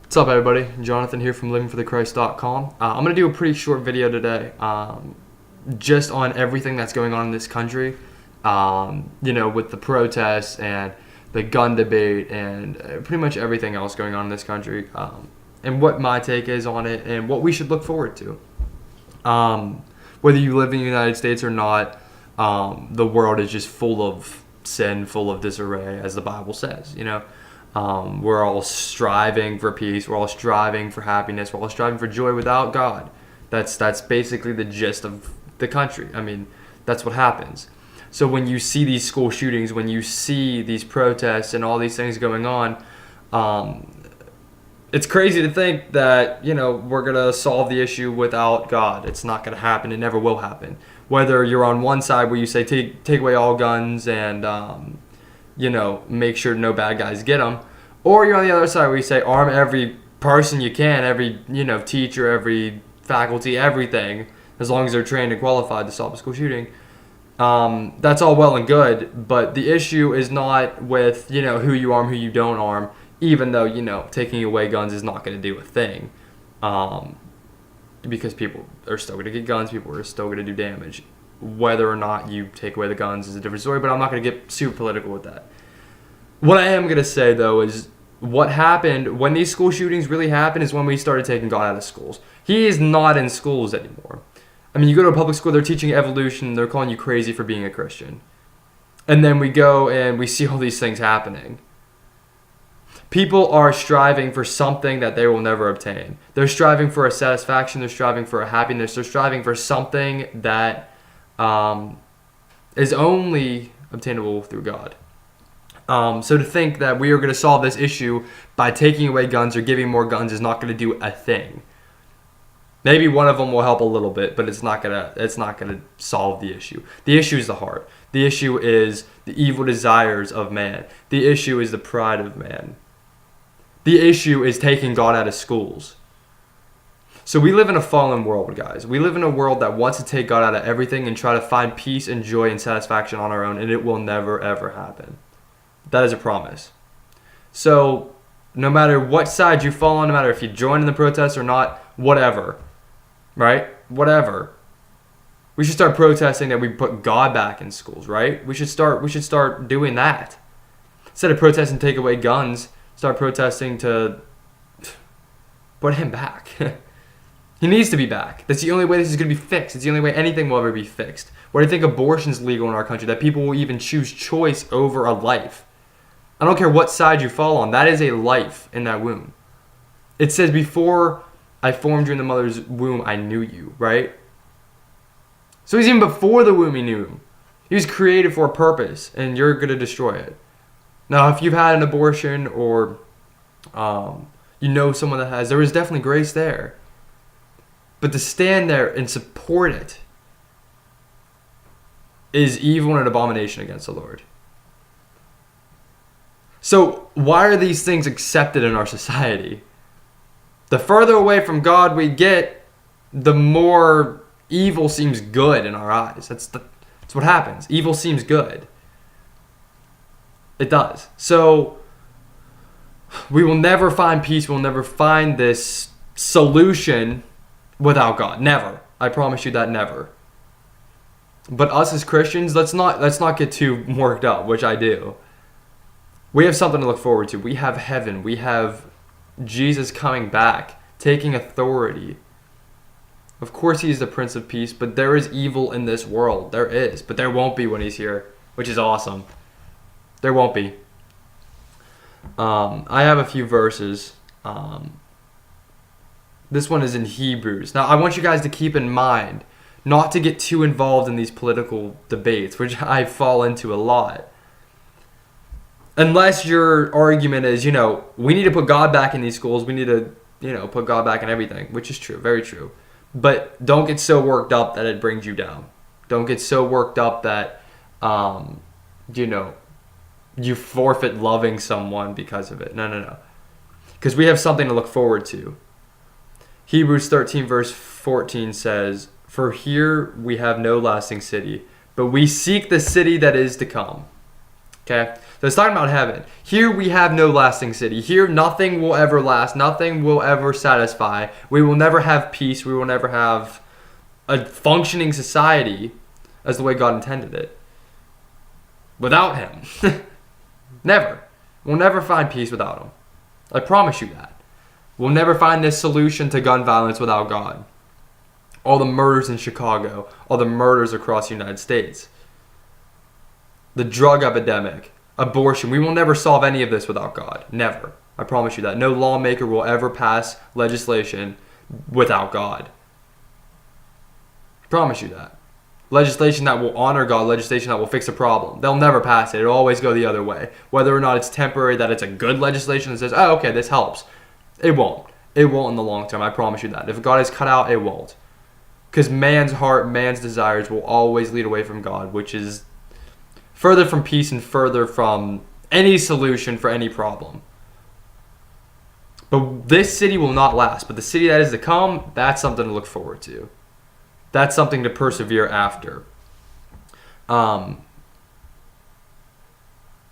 What's up, everybody? Jonathan here from Livingforthechrist.com. I'm going to do a pretty short video today just on everything that's going on in this country, with the protests and the gun debate and pretty much everything else going on in this country, and what my take is on it and what we should look forward to. Whether you live in the United States or not, the world is just full of sin, full of disarray, as the Bible says, We're all striving for peace. We're all striving for happiness. We're all striving for joy without God. That's basically the gist of the country. I mean, that's what happens. So when you see these school shootings, when you see these protests and all these things going on, it's crazy to think that, we're going to solve the issue without God. It's not going to happen. It never will happen. Whether you're on one side where you say take away all guns and make sure no bad guys get them, or you're on the other side where you say arm every person you can, every teacher, every faculty, everything, as long as they're trained and qualified to stop a school shooting. That's all well and good, but the issue is not with who you arm, who you don't arm. Even though taking away guns is not going to do a thing, because people are still going to get guns, people are still going to do damage. Whether or not you take away the guns is a different story, but I'm not going to get super political with that. What I am going to say, though, is what happened when these school shootings really happened is when we started taking God out of schools. He is not in schools anymore. I mean, you go to a public school, they're teaching evolution, they're calling you crazy for being a Christian. And then we go and we see all these things happening. People are striving for something that they will never obtain. They're striving for a satisfaction, they're striving for a happiness, they're striving for something that is only obtainable through God. So to think that we are going to solve this issue by taking away guns or giving more guns is not going to do a thing. Maybe one of them will help a little bit, but it's not gonna solve the issue. The issue is the heart. The issue is the evil desires of man. The issue is the pride of man. The issue is taking God out of schools. So we live in a fallen world, guys. We live in a world that wants to take God out of everything and try to find peace and joy and satisfaction on our own, and it will never, ever happen. That is a promise. So no matter what side you fall on, no matter if you join in the protests or not, whatever, right? Whatever. We should start protesting that we put God back in schools, right? We should start doing that. Instead of protesting to take away guns, start protesting to put him back. He needs to be back. That's the only way this is going to be fixed. It's the only way anything will ever be fixed. Where I think abortion's legal in our country, that people will even choose choice over a life. I don't care what side you fall on. That is a life in that womb. It says, before I formed you in the mother's womb, I knew you, right? So he's even before the womb, he knew him. He was created for a purpose, and you're going to destroy it. Now, if you've had an abortion or someone that has, there is definitely grace there. But to stand there and support it is evil and an abomination against the Lord. So why are these things accepted in our society? The further away from God we get, the more evil seems good in our eyes. That's what happens. Evil seems good. It does. So we will never find peace. We'll never find this solution without God. Never. I promise you that, never. But us as Christians, let's not get too worked up, which I do. We have something to look forward to. We have heaven. We have Jesus coming back, taking authority. Of course, he's the Prince of Peace, but there is evil in this world. There is. But there won't be when he's here, which is awesome. There won't be. I have a few verses. This one is in Hebrews. Now, I want you guys to keep in mind not to get too involved in these political debates, which I fall into a lot. Unless your argument is, we need to put God back in these schools. We need to, put God back in everything, which is true, very true. But don't get so worked up that it brings you down. Don't get so worked up that, you forfeit loving someone because of it. No. Because we have something to look forward to. Hebrews 13 verse 14 says, "For here we have no lasting city, but we seek the city that is to come." Okay? So it's talking about heaven. Here we have no lasting city. Here nothing will ever last. Nothing will ever satisfy. We will never have peace. We will never have a functioning society as the way God intended it. Without him. Never. We'll never find peace without him. I promise you that. We'll never find this solution to gun violence without God. All the murders in Chicago, all the murders across the United States, the drug epidemic, abortion. We will never solve any of this without God. Never. I promise you that. No lawmaker will ever pass legislation without God. I promise you that. Legislation that will honor God, legislation that will fix a problem. They'll never pass it. It'll always go the other way. Whether or not it's temporary, that it's a good legislation that says, oh, okay, this helps. It won't. It won't in the long term. I promise you that. If God is cut out, it won't. Because man's heart, man's desires will always lead away from God, which is further from peace and further from any solution for any problem. But this city will not last. But the city that is to come, that's something to look forward to. That's something to persevere after. In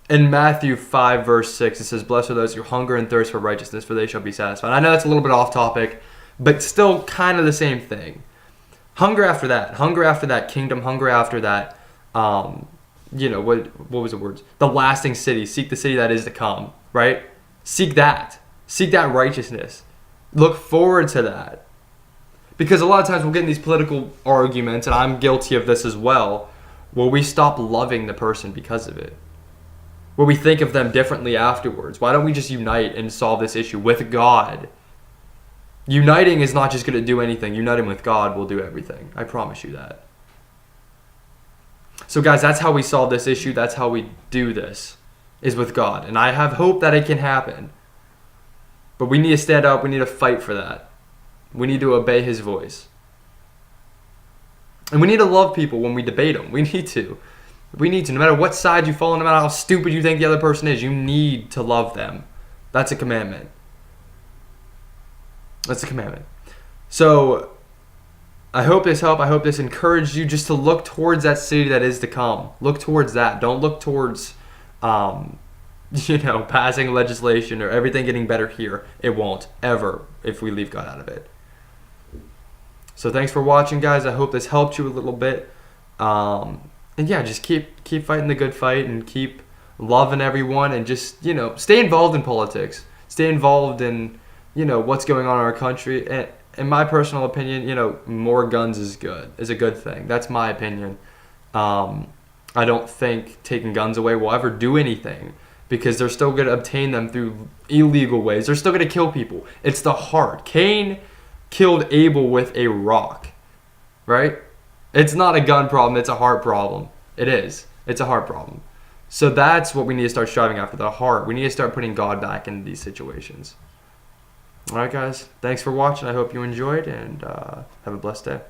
Matthew 5, verse 6, it says, blessed are those who hunger and thirst for righteousness, for they shall be satisfied. I know that's a little bit off topic, but still kind of the same thing. Hunger after that kingdom, hunger after that, what was the words? The lasting city. Seek the city that is to come, right? Seek that. Seek that righteousness. Look forward to that. Because a lot of times we'll get in these political arguments, and I'm guilty of this as well, where we stop loving the person because of it. Where we think of them differently afterwards. Why don't we just unite and solve this issue with God? Uniting is not just going to do anything. Uniting with God will do everything. I promise you that. So guys, that's how we solve this issue. That's how we do this, is with God. And I have hope that it can happen. But we need to stand up. We need to fight for that. We need to obey his voice. And we need to love people when we debate them. We need to. We need to. No matter what side you fall on, no matter how stupid you think the other person is, you need to love them. That's a commandment. That's a commandment. So, I hope this helped. I hope this encouraged you just to look towards that city that is to come. Look towards that. Don't look towards, passing legislation or everything getting better here. It won't, ever, if we leave God out of it. So thanks for watching, guys. I hope this helped you a little bit. And yeah, just keep fighting the good fight and keep loving everyone and just, stay involved in politics. Stay involved in, what's going on in our country. And in my personal opinion, more guns is a good thing. That's my opinion. I don't think taking guns away will ever do anything because they're still going to obtain them through illegal ways. They're still going to kill people. It's the heart. Cain killed Abel with a rock, right? It's not a gun problem. It's a heart problem. It is. It's a heart problem. So that's what we need to start striving after, the heart. We need to start putting God back into these situations. All right, guys. Thanks for watching. I hope you enjoyed, and have a blessed day.